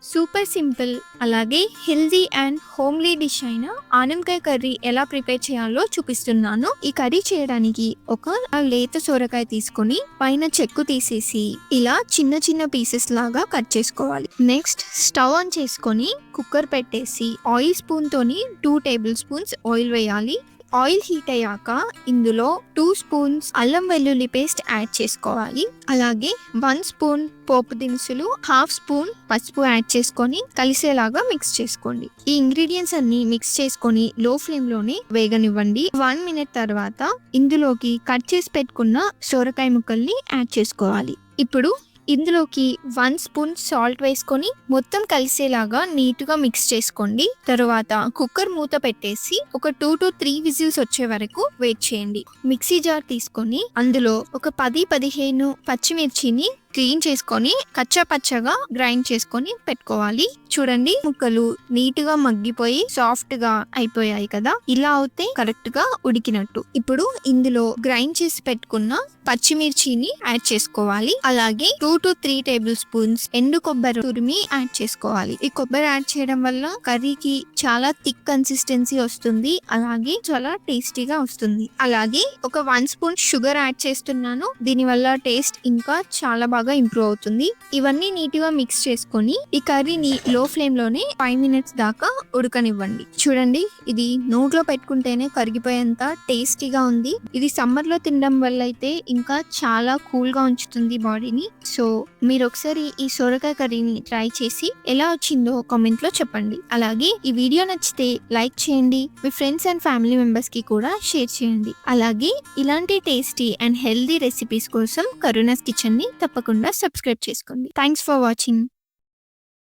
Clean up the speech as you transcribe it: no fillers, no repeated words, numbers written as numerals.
Super simple అలాగే healthy and homely dish అయిన ఆనపకాయ కర్రీ ఎలా ప్రిపేర్ చేయాలో చూపిస్తున్నాను. ఈ కర్రీ చేయడానికి ఒక లేత సొరకాయ తీసుకొని పైన చెక్కు తీసేసి ఇలా చిన్న చిన్న పీసెస్ లాగా కట్ చేసుకోవాలి. నెక్స్ట్ స్టవ్ ఆన్ చేసుకొని కుక్కర్ పెట్టేసి ఆయిల్ స్పూన్ తోని 2 టేబుల్ స్పూన్స్ ఆయిల్ వేయాలి. ఆయిల్ హీట్ అయ్యాక ఇందులో 2 స్పూన్స్ అల్లం వెల్లుల్లి పేస్ట్ యాడ్ చేసుకోవాలి. అలాగే 1 స్పూన్ పోపు దినుసులు, 1/2 స్పూన్ పసుపు యాడ్ చేసుకొని కలిసేలాగా మిక్స్ చేసుకోండి. ఈ ఇంగ్రీడియంట్స్ అన్ని మిక్స్ చేసుకొని లో ఫ్లేమ్ లోనే వేగనివ్వండి. 1 మినిట్ తర్వాత ఇందులోకి కట్ చేసి పెట్టుకున్న సొరకాయ ముక్కల్ని యాడ్ చేసుకోవాలి. ఇప్పుడు ఇందులోకి 1 స్పూన్ సాల్ట్ వేసుకొని మొత్తం కలిసేలాగా నీట్గా మిక్స్ చేసుకోండి. తర్వాత కుక్కర్ మూత పెట్టేసి ఒక 2 to 3 విజిల్స్ వచ్చే వరకు వెయిట్ చేయండి. మిక్సీ జార్ తీసుకొని అందులో ఒక 10-15 పచ్చిమిర్చిని క్లీన్ చేసుకొని కచ్చా పచ్చగా గ్రైండ్ చేసుకొని పెట్టుకోవాలి. చూడండి, ముక్కలు నీట్ గా మగ్గిపోయి సాఫ్ట్ గా అయిపోయాయి కదా, ఇలా అవుతే కరెక్ట్ గా ఉడికినట్టు. ఇప్పుడు ఇందులో గ్రైండ్ చేసి పెట్టుకున్న పచ్చిమిర్చిని యాడ్ చేసుకోవాలి. అలాగే 2 to 3 టేబుల్ స్పూన్స్ ఎండు కొబ్బరి తురిమి యాడ్ చేసుకోవాలి. ఈ కొబ్బరి యాడ్ చేయడం వల్ల కర్రీకి చాలా థిక్ కన్సిస్టెన్సీ వస్తుంది, అలాగే చాలా టేస్టీగా వస్తుంది. అలాగే ఒక 1 స్పూన్ షుగర్ యాడ్ చేస్తున్నాను. దీని వల్ల టేస్ట్ ఇంకా చాలా బాగా ఇంప్రూవ్ అవుతుంది. ఇవన్నీ నీట్ గా మిక్స్ చేసుకొని ఈ కర్రీని లో ఫ్లేమ్ లోనే 5 మినిట్స్ దాకా ఉడకనివ్వండి. చూడండి, ఇది నోట్లో పెట్టుకుంటేనే కరిగిపోయేంత టేస్టీగా ఉంది. ఇది సమ్మర్ లో తినడం వల్ల అయితే ఇంకా చాలా కూల్ గా ఉంచుతుంది బాడీని. సో మీరు ఒకసారి ఈ సొరకాయ కర్రీని ట్రై చేసి ఎలా వచ్చిందో కామెంట్ లో చెప్పండి. అలాగే ఈ వీడియో నచ్చితే లైక్ చేయండి, మీ ఫ్రెండ్స్ అండ్ ఫ్యామిలీ మెంబర్స్ కి కూడా షేర్ చేయండి. అలాగే ఇలాంటి టేస్టీ అండ్ హెల్దీ రెసిపీస్ కోసం కరుణాస్ కిచెన్ ని తప్పకుండా సబ్స్క్రైబ్ చేసుకోండి. Thanks for watching.